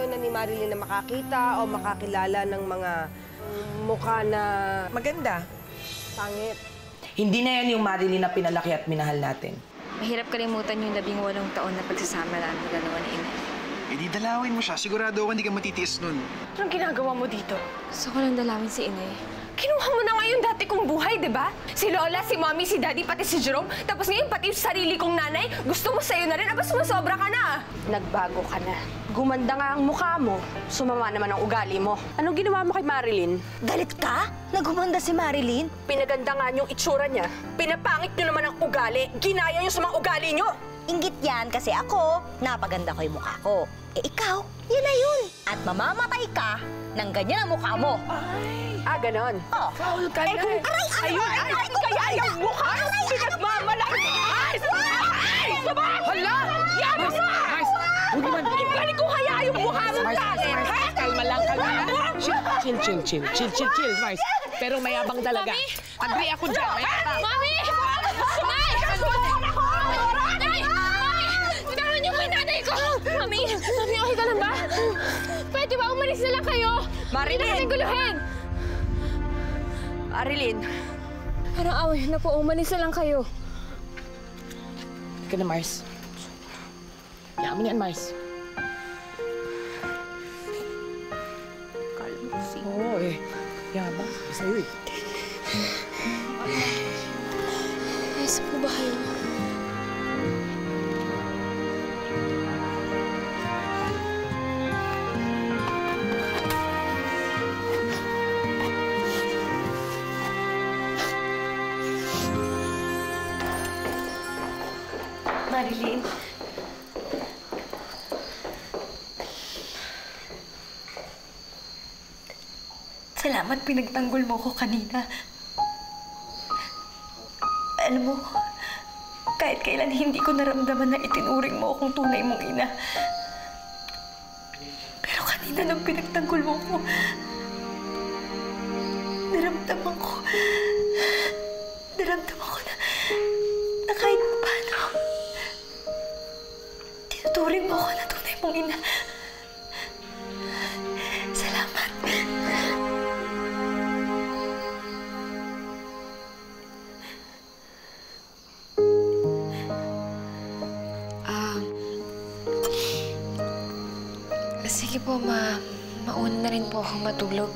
na ni Marilyn na makakita o makakilala ng mga mukha na maganda. pangit. Hindi na yan yung Marilyn na pinalaki at minahal natin. Mahirap kalimutan yung 18 taon na pagsasama namin dalawa ni Inay. Eh di dalawin mo siya. Sigurado ako hindi ka matitiis nun. Anong ginagawa mo dito? Gusto ko lang dalawin si Inay. Kinuha mo na nga yung dati kong buhay, di ba? Si Lola, si Mommy, si Daddy, pati si Jerome. Tapos ngayon, pati yung sarili kong nanay. Gusto mo sa'yo na rin. Aba, sumasobra ka na. Nagbago ka na. Gumanda nga ang mukha mo. Sumama naman ang ugali mo. Anong ginawa mo kay Marilyn? Galit ka? Nagumanda si Marilyn? Pinaganda nga niyong itsura niya. Pinapangit niyo naman ang ugali. Ginaya niyo sa mga ugali niyo. Inggit yan kasi ako, napaganda ko yung mukha ko. Eh ikaw, yun na yun. At mamamatay ka ng ganyan ang mukha mo. Ah, ganon. Oh. Foul ka na. Ayun, kaya yung mukha mo pinagmamalaki. Ay! Hala! Yan mo! Huwag naman. Ibalik ko kaya yung mukha mo dati, ha? Kalma lang, kalma lang. Chill, Mars. Pero mayabang talaga. Agree ako dyan, mayabang. Mami! Nay! Nay! Mami! Bitawan niyo po yung nanay ko! Mami! Mami, okay ka lang ba? Pwede ba umalis na lang kayo? Marilyn! Hindi na kami guluhin! Marilyn. Parang away na po. Umalis na lang kayo. Ika na, Mars. Hayaan mo yan, Mars. Kalma si... Oo, eh. Yabang. Sa'yo, eh. Ayos po ba kayo? Marilyn. Salamat pinagtanggol mo ko kanina. Alam mo, kahit kailan hindi ko naramdaman na itinuring mo akong tunay mong ina. Pero kanina nung pinagtanggol mo ko, naramdaman ko na kahit paano, tinuturing mo ako na tunay mong ina. Salamat. Sige po, mauna na rin po ako matulog.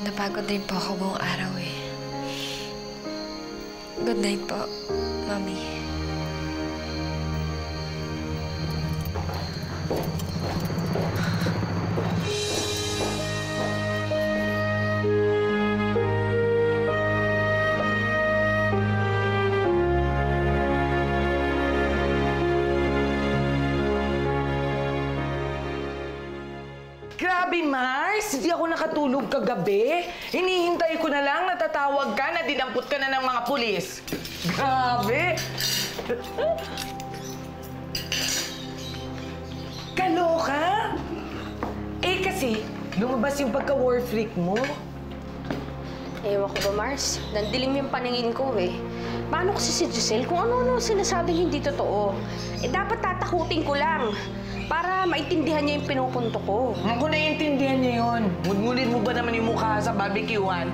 Napagod rin po ako buong araw eh. Good night po, Mami. Grabe, Mars! Hindi ako nakatulog kagabi. Hinihintay ko na lang, natatawag ka, na dinampot ka na ng mga pulis. Grabe! Kaloka! Eh kasi, lumabas yung pagka-war freak mo. Ewan ko ba, Mars? Nandilim yung paningin ko eh. Paano kasi si Giselle kung ano-ano sinasabing hindi totoo? Eh dapat tatakutin ko lang para maintindihan niya yung pinupunto ko. Kung naiintindihan niya yun, mudmulin mo ba naman yung mukha sa barbecuehan?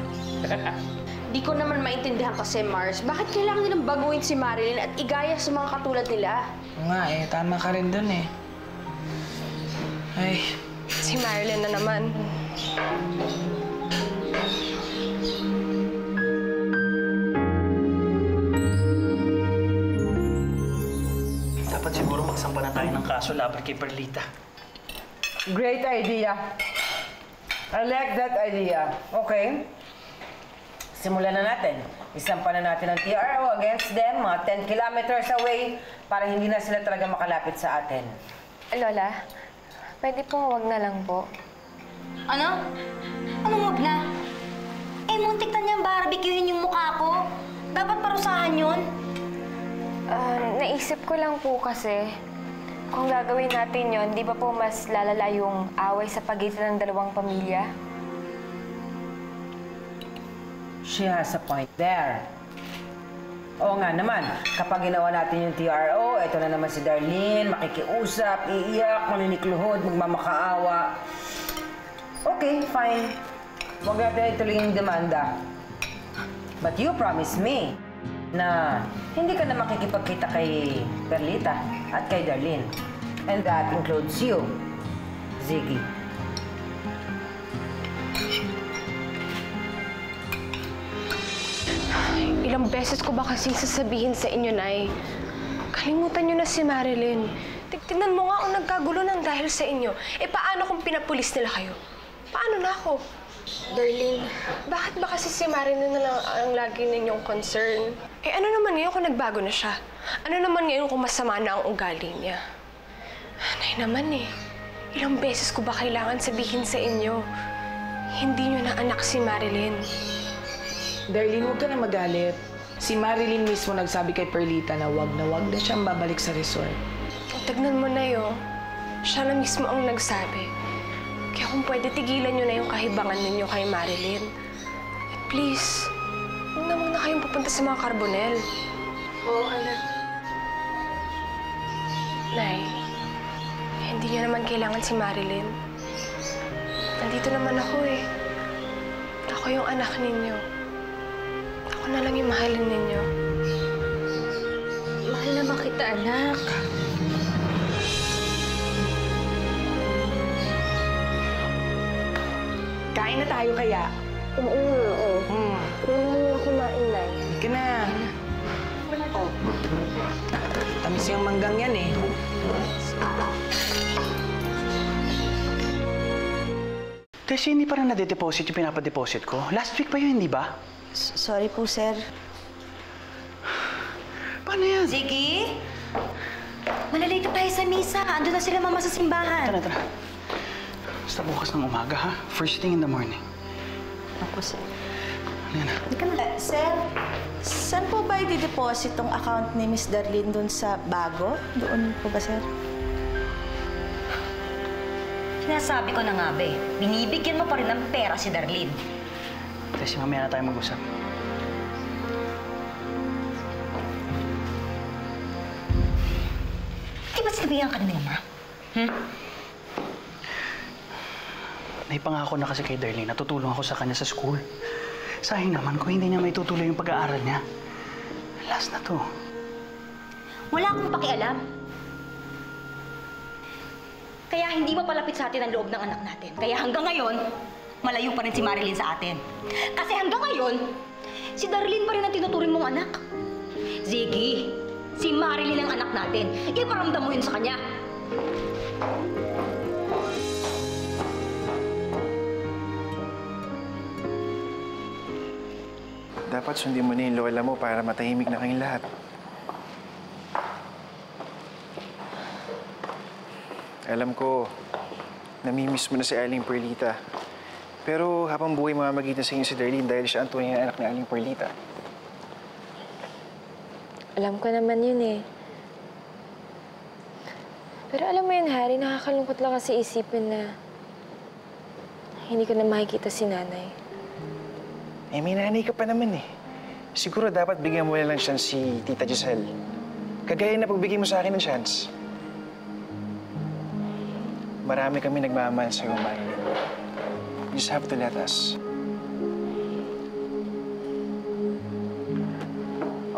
Di ko naman maintindihan kasi, Mars, bakit kailangan nilang baguhin si Marilyn at igaya sa mga katulad nila? Nga eh, tama ka rin dun eh. Ay, Si Marilyn na naman. Dapat siguro magsampa na tayo ng kaso laban kay Perlita. Great idea. I like that idea. Okay. Simulan na natin. Isampa na natin ang TRO against them, mga 10 kilometers away, para hindi na sila talaga makalapit sa atin. Lola, pwede po wag na lang po. Ano? Anong wag na? Eh, muntik na niyang barbecuehin yung mukha ko. Dapat parusahan yun. Naisip ko lang po kasi, kung gagawin natin yon, di ba po mas lalala yung away sa pagitan ng dalawang pamilya? She has a point there. Oo nga naman, kapag ginawa natin yung TRO, eto na naman si Darlene, makikiusap, iiyak, maninikluhod, magmamakaawa. Okay, fine. Huwag natin ituloy yung demanda. But you promise me na hindi ka na makikipagkita kay Perlita at kay Darlene. And that includes you, Ziggy. Ilang beses ko ba kasing sasabihin sa inyo, Nay? Kalimutan niyo na si Marilyn. Tignan mo nga kung nagkagulo ng dahil sa inyo. Eh, paano kung pinapulis nila kayo? Paano na ako? Darlene, Bakit ba kasi si Marilyn na lang ang lagi ninyong concern? Eh, ano naman ngayon kung nagbago na siya? Ano naman ngayon kung masama na ang ugali niya? Nay naman eh. Ilang beses ko ba kailangan sabihin sa inyo? Hindi niyo na anak si Marilyn. Darlene, huwag ka na magalit. Si Marilyn mismo nagsabi kay Perlita na wag na siyang babalik sa resort. O, tignan mo na yun. Siya na mismo ang nagsabi. Kaya kung pwede, tigilan niyo na yung kahibangan ninyo kay Marilyn. At please, huwag na kayong pupunta sa mga Carbonel. oo, anak. Nay, hindi niyo naman kailangan si Marilyn. Nandito naman ako eh. Ako yung anak ninyo. Ako na lang yung mahalin ninyo. Mahal naman kita, anak. Kain na tayo kaya. Oo. Kung na kumain, Nay. Hindi ka na. Tamis yung manggang yan eh. Kasi hindi pa rin nade-deposit yung pinapadeposit ko. Last week pa yun, hindi ba? Sorry po, sir. Paano yan? Ziggy? Malalate tayo sa misa. Ando na sila mama sa simbahan. Tara. Basta bukas ng umaga, ha? First thing in the morning. Ako, sir. Ano yan, ha? Sir, saan po ba i-deposit tong account ni Miss Darlene dun sa bago? Doon po ba, sir? Sinasabi ko na nga, be. Binibigyan mo pa rin ng pera si Darlene. Kasi mamaya na tayo mag-usap. Di ba sinabihan ka ni Mama? Naipangako na kasi kay Darlene, natutulong ako sa kanya sa school. Sayang naman kung hindi niya may tutuloy yung pag-aaral niya. Last na to. Wala akong pakialam. Kaya hindi mo palapit sa atin ang loob ng anak natin. Kaya hanggang ngayon, malayo pa rin si Marilyn sa atin. Kasi hanggang ngayon, si Darlene pa rin ang tinuturing mong anak. Ziggy, si Marilyn ang anak natin. Iparamdam mo yun sa kanya. Dapat sundin mo na yung lola mo para matahimik na kayong lahat. Alam ko, namimiss mo na si Aling Perlita. Pero habang buhay mamamagitan sa inyo si Darlene dahil siya ang tunay na anak ni Aling Perlita. Alam ko naman yun eh. Pero alam mo yun, Harry, nakakalungkot lang kasi isipin na hindi ko na makikita si nanay. Eh, may nanay ka pa naman eh. Siguro dapat bigyan mo na lang chance si Tita Giselle. Kagaya na pagbigay mo sa akin ng chance. Marami kami nagmamahal sa'yo, Marilyn. You just have to let us.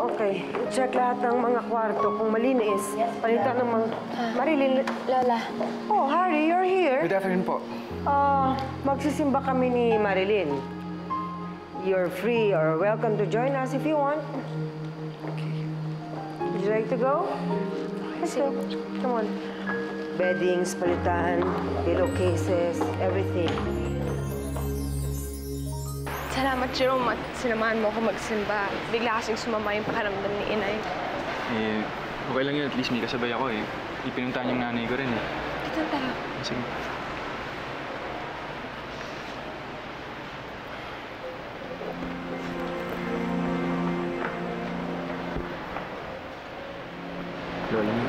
Okay, check lahat ng mga kwarto. Kung malinis, palitan ng mga... Marilyn, Lola, oh, Harry, you're here. Good afternoon po. Magsisimba kami ni Marilyn. You're free or welcome to join us if you want. Would you like to go? Let's go. Come on. Beddings, palitan, pillowcases, everything. Salamat, Jerome, at sinamahan mo ako magsimba. Bigla kasing sumama yung pakiramdam ni Inay. Eh, okay lang yun. At least may kasabay ako eh. Ipinuntahan yung nanay ko rin eh. Dito tayo. Sige. Lola mo.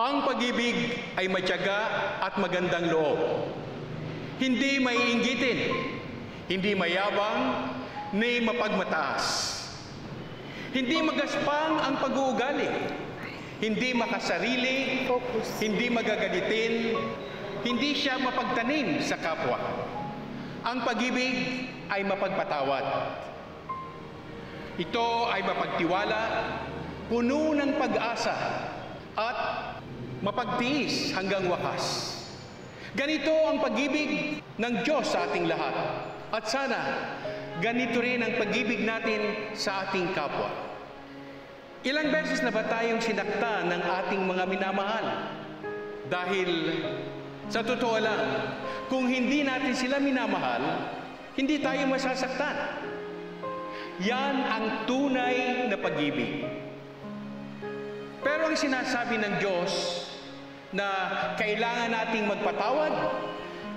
Ang pag-ibig ay matyaga at magandang loob. Hindi maiinggitin, hindi mayabang, ni mapagmataas. Hindi magaspang ang pag-uugali. Hindi makasarili, hindi magagalitin, hindi siya mapagtanim sa kapwa. Ang pag-ibig ay mapagpatawad. Ito ay mapagtiwala, puno ng pag-asa, at mapagtiis hanggang wakas. Ganito ang pag-ibig ng Diyos sa ating lahat. At sana, ganito rin ang pag-ibig natin sa ating kapwa. Ilang beses na ba tayong sinaktan ng ating mga minamahal? Dahil, sa totoo lang, kung hindi natin sila minamahal, hindi tayo masasaktan. Yan ang tunay na pag-ibig. Pero ang sinasabi ng Diyos na kailangan nating magpatawad,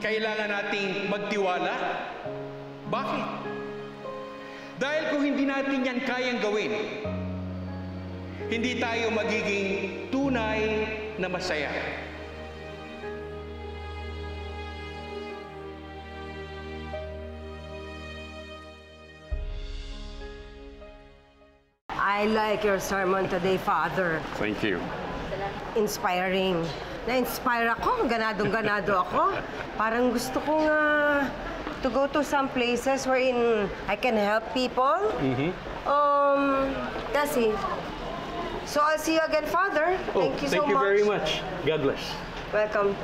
kailangan nating magtiwala. Bakit? Dahil kung hindi natin yan kayang gawin, hindi tayo magiging tunay na masaya. I like your sermon today, Father. Thank you. Inspiring. Na-inspire ako, ganadong-ganado ako. Parang gusto kong to go to some places wherein I can help people. That's it. So I'll see you again, Father. Thank you so much. Thank you very much. God bless. Welcome.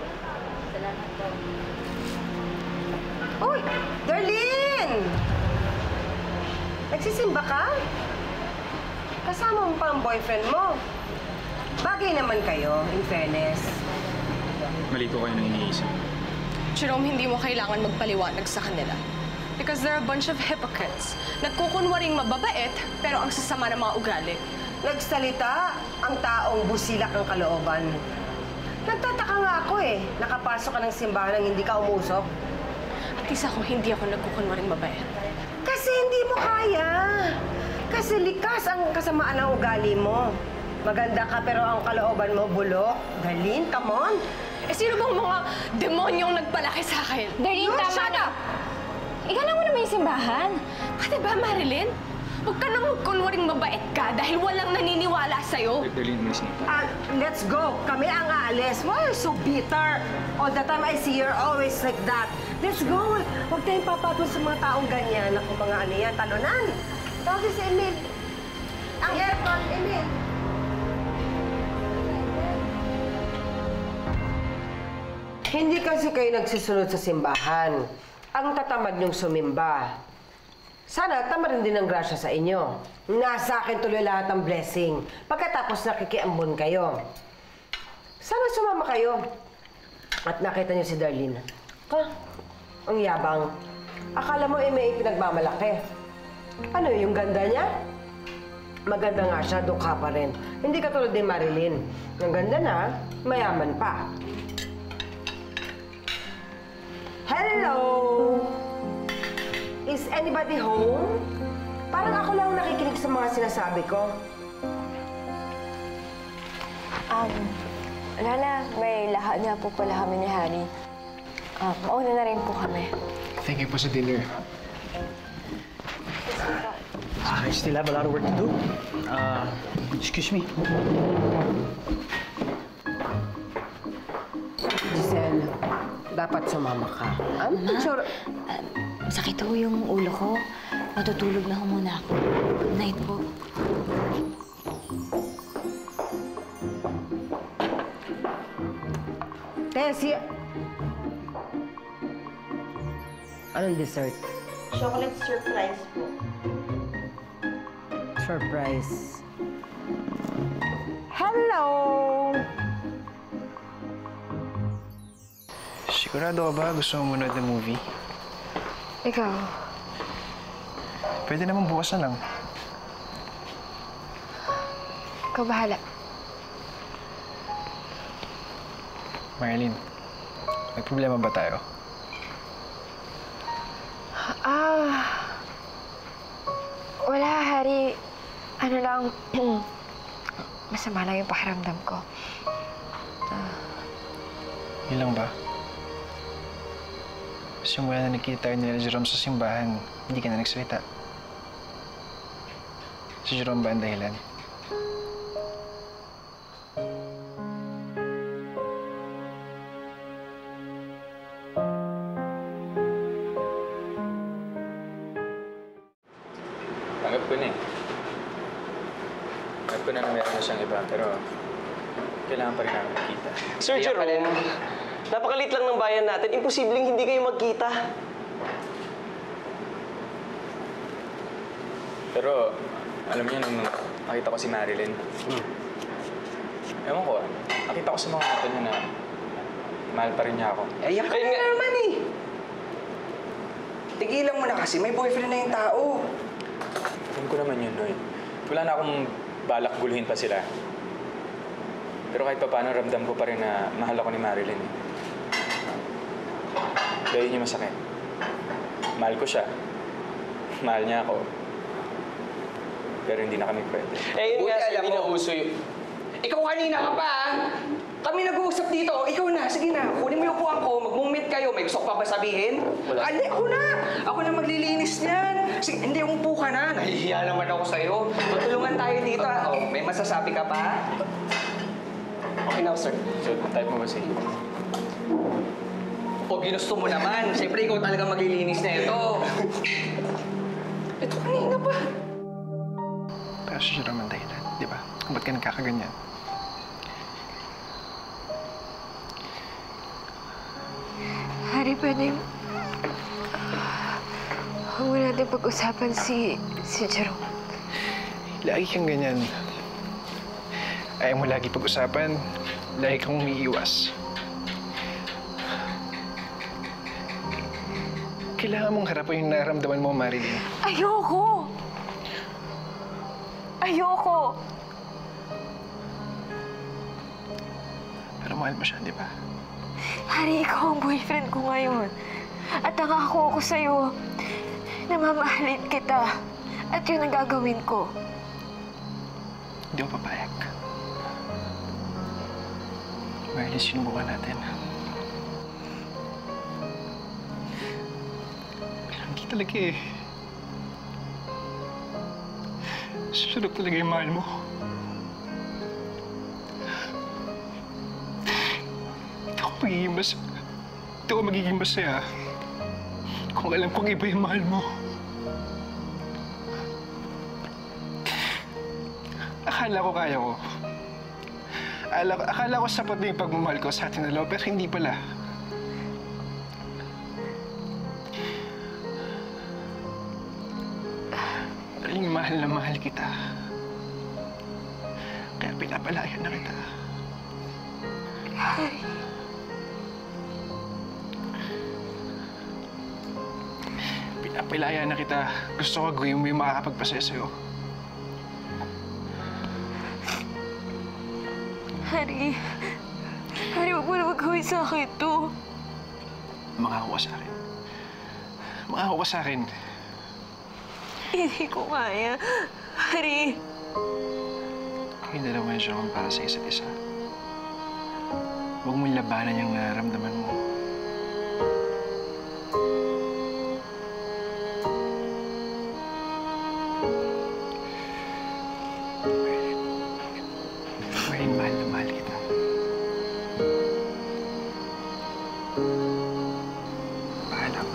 Uy, Darlene! Nagsisimba ka? Kasama mo pa ang boyfriend mo. Bagay naman kayo, in fairness. Mali ko kayo nang iniisip. Jerome, hindi mo kailangan magpaliwanag sa kanila. Because they're a bunch of hypocrites. Nagkukunwaring mababait, pero ang sasama ng mga ugali. Nagsalita ang taong busilak ang kalooban. Nagtataka nga ako eh. Nakapasok ka ng simbahan nang hindi ka umusok. At isa ko, hindi ako nagkukunwaring mabait. Kasi hindi mo kaya. Kasi likas ang kasamaan ng ugali mo. Maganda ka pero ang kalooban mo bulok. Darlene, come on. Eh, sino bang mga demonyong nagpalaki sa akin? Darlene, tama shut na. up! Ikaw mo naman yung simbahan. Pati ba, Marilyn? Huwag ka nang magkunwaring mabait ka dahil walang naniniwala sa'yo. Darlene, umalis na. Let's go. Kami ang aalis. Why are you so bitter? All the time I see you're always like that. Let's go. Huwag tayong papatol sa mga taong ganyan. Ako mga ano yan, talunan. Tawag si Emil. Ang aircon, Emil. Hindi kasi kayo nagsisunod sa simbahan. Ang tatamad niyong sumimba. Sana tamarin din ang grasya sa inyo. Nasa akin tuloy lahat ng blessing. Pagkatapos nakikiambon kayo. Sana sumama kayo. At nakita niyo si Darlene. Ang yabang. Akala mo may pinagmamalaki. Ano yung ganda niya? Maganda nga siya, dukha pa rin. Hindi katulad ni Marilyn. Ang ganda na, mayaman pa. Hello! Is anybody home? Parang ako lang nakikinig sa mga sinasabi ko. Lala, may lahat niya po pala kami ni Harry. Mauna na rin po kami. Thank you po sa dinner. I still have a lot of work to do. Excuse me. Giselle, dapat sumama ka. Sure. Sakit ho yung ulo ko. Matutulog na ho muna ako. Good night po. Tessie! Anong dessert? Chocolate surprise po. Surprise. Hello! Sigurado ka ba gusto mo manood ng movie? Ikaw? Pwede naman bukas na lang. Ikaw bahala. Marilyn, may problema ba tayo? Wala, Harry. Ano lang, masama lang yung pakiramdam ko. Yun lang ba? Simula na nagkita tayo nila Jerome sa simbahan, hindi ka na nagsalita. Si Jerome ba ang dahilan? Tanggap ko na eh. Tanggap ko na meron na siyang iba, pero kailangan pa rin namin magkita. Sir Jerome, napakalit lang ng bayan natin. Imposibleng hindi kayo magkita. Pero, alam niyo, nung nakita ko si Marilyn, ewan ko, nakita ko sa mga mata niya na mahal pa rin niya ako. Ayan ka na naman eh. Tigilan mo na kasi, may boyfriend na yung tao. Alam ko naman yun, Lloyd. Wala na akong balak guluhin pa sila. Pero kahit pa paano, ramdam ko pa rin na mahal ako ni Marilyn. Kaya yun yung masakit. Mahal ko siya. Mahal niya ako. Pero hindi na kami pwede. Eh, yun nga, alam hindi mo. na uso yun. Ikaw kanina ka pa ah. Kami nag-uusap dito. Ikaw na, sige na. Kunin mo yung upuan ko, mag-meet kayo. May gusto ko pa ba sabihin? Wala. Ali, ako na. Ako na maglilinis niyan. Sige, hindi, umupo ka na. Nahihiya naman ako sa'yo. Tutulungan tayo dito ah. Oh, may masasabi ka pa? Okay na ako, sir. So, type mo ba si... O ginusto mo naman. Siyempre, ikaw talaga maglilinis na ito. Ito kanina pa. Pero si Jerome ang dahilan, di ba? Kung ba't ka nagkakaganyan? Hari, pwedeng... Huwag mo natin pag-usapan si Jerome. Lagi kang ganyan. Ayaw mo lagi pag-usapan, lagi kang umiiwas. Kailangan mong harapin yung nararamdaman mo, Marilyn. Ayoko! Ayoko! Pero mahal mo siya, di ba? Hari, ikaw ang boyfriend ko ngayon. At nangako ako sa'yo na mamahalin kita. At yun ang gagawin ko. Hindi mo papayag. Marilyn, sinubukan natin. Pero hindi talaga eh. Susunod talaga yung mahal mo. Hindi ako magiging masaya. Kung alam kong iba yung mahal mo. Akala ko kaya ko. Akala ko sapat na yung pagmamahal ko sa ating dalawa, pero hindi pala. Maling mahal na mahal kita. Kaya pinapalaya na kita. Hari. Pinapalaya na kita. Gusto ko gawin mo yung makakapagpasaya sa'yo. Hari. Hari, huwag mo na magawin sa akin to. Makakuha sa akin. Makakuha sa akin. Hindi ko kaya. Hari. Kayong dalawa yung Jerome para sa isa't isa. Huwag mong labanan yung nararamdaman mo. Marilyn, mahal na mahal kita. Paalam.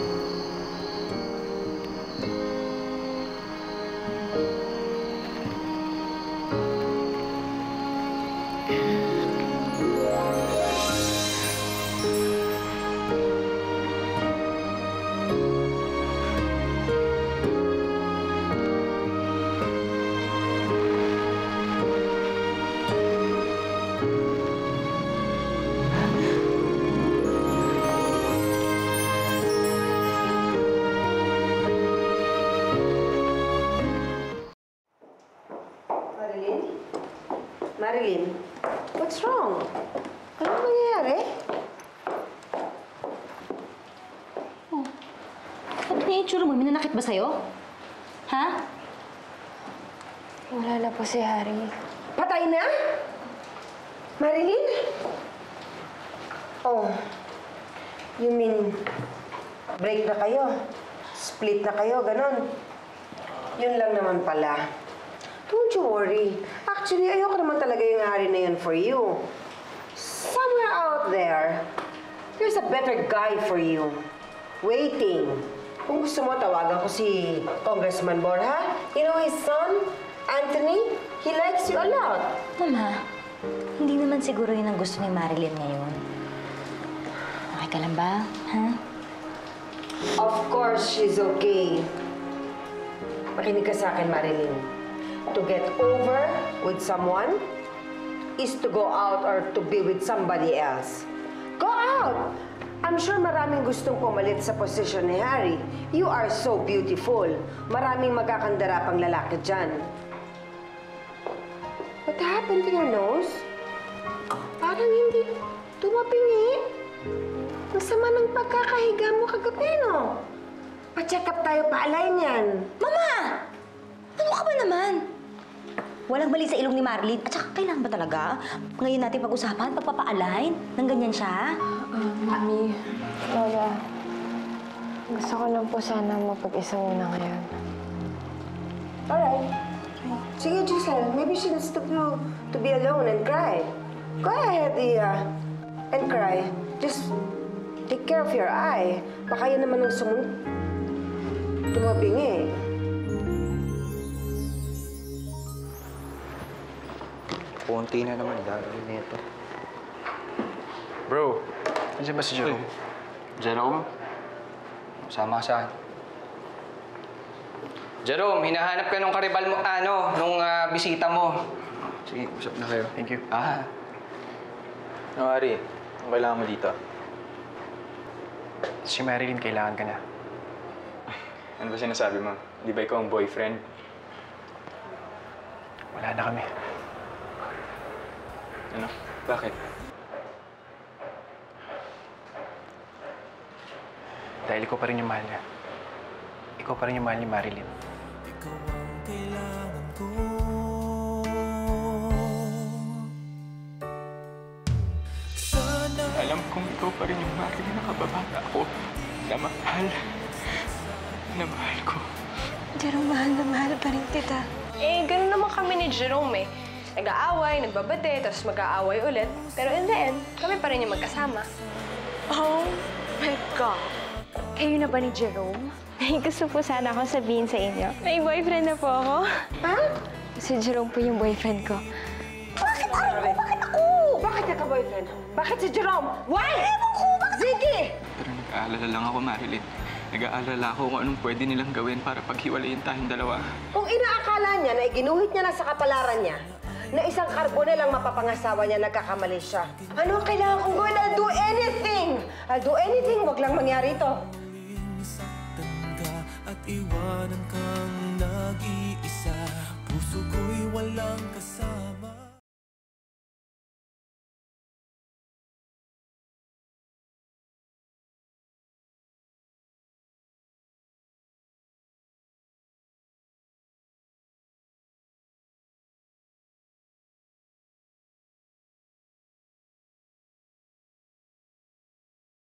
Marilyn, what's wrong? Ano nangyayari? Oh. Ba't na yung tsura mo? Minanakit ba sa'yo? Ha? Wala na po si Hari. Patay na? Marilyn? Oh, You mean, break na kayo? Split na kayo, ganon? Yun lang naman pala. Don't you worry. Actually, ayoko naman talaga yung hari na yun for you. Somewhere out there, there's a better guy for you. Waiting. Kung gusto mo, tawagan ko si Congressman Borja. You know his son, Anthony? He likes you a lot. Mama, hindi naman siguro yun ang gusto ni Marilyn ngayon. Okay ka lang ba? Ha? Of course, she's okay. Makinig ka sa akin, Marilyn. To get over with someone is to go out or to be with somebody else. Go out! I'm sure maraming gustong pumalit sa posisyon ni Harry. You are so beautiful. Maraming magkakandara pang lalaki dyan. What happened to your nose? Parang hindi tumapingi. Ang sama ng pagkakahiga mo kagabi, no? Pa-check up tayo, paalay niyan. Mama! Ano ka ba naman? Walang mali sa ilong ni Marilyn. At saka kailangan ba talaga ngayon natin pag-usapan, pagpapa-align? Nang ganyan siya? Mami, Lola, gusto ko lang po sana mapag-isa muna ngayon. Alright. Sige, Giselle. Maybe she needs to be alone and cry. Go ahead, Dia. And cry. Just take care of your eye. Baka yun naman ang tumabingi. Punti na naman, gagawin nito. Bro, nandiyan ba si Jerome? Jerome? Sama ka sa akin. Jerome, hinahanap ka nung karibal mo, nung bisita mo. Sige, usap na kayo. Thank you. No, Ari, ang kailangan mo dito? Si Marilyn, kailangan ka na. Ano ba sinasabi mo? Di ba ikaw ang boyfriend? Wala na kami. Ano? Bakit? Dahil ikaw pa rin yung mahal niya. Ikaw pa rin yung mahal ni Marilyn. Alam kong ikaw pa rin yung Marilyn na kababata ako. Na mahal. Na mahal ko. Jerome, mahal na mahal pa rin kita. Eh, ganun naman kami ni Jerome eh. Nag-aaway, nagbabate, tapos mag-aaway ulit. Pero in the end, kami pa rin yung magkasama. Oh my God! Kayo na ba ni Jerome? May gusto po sana akong sabihin sa inyo. May boyfriend na po ako. Ha? Si Jerome po yung boyfriend ko. Bakit ako? Bakit ako? Bakit ka-boyfriend? Bakit si Jerome? Why? Ewan ko! Bakit? Ziggy! Pero nag-aalala lang ako, Marilyn. Nag-aalala ako kung anong pwede nilang gawin para paghiwalayin tayong dalawa. Kung inaakala niya na iginuhit niya lang sa kapalaran niya, na isang karbone lang mapapangasawa niya, nagkakamali siya. Ano ang kailangan kong gawin? I'll do anything! I'll do anything! Huwag lang mangyari ito. At iwanan kang nag-iisa, puso ko'y walang kasama.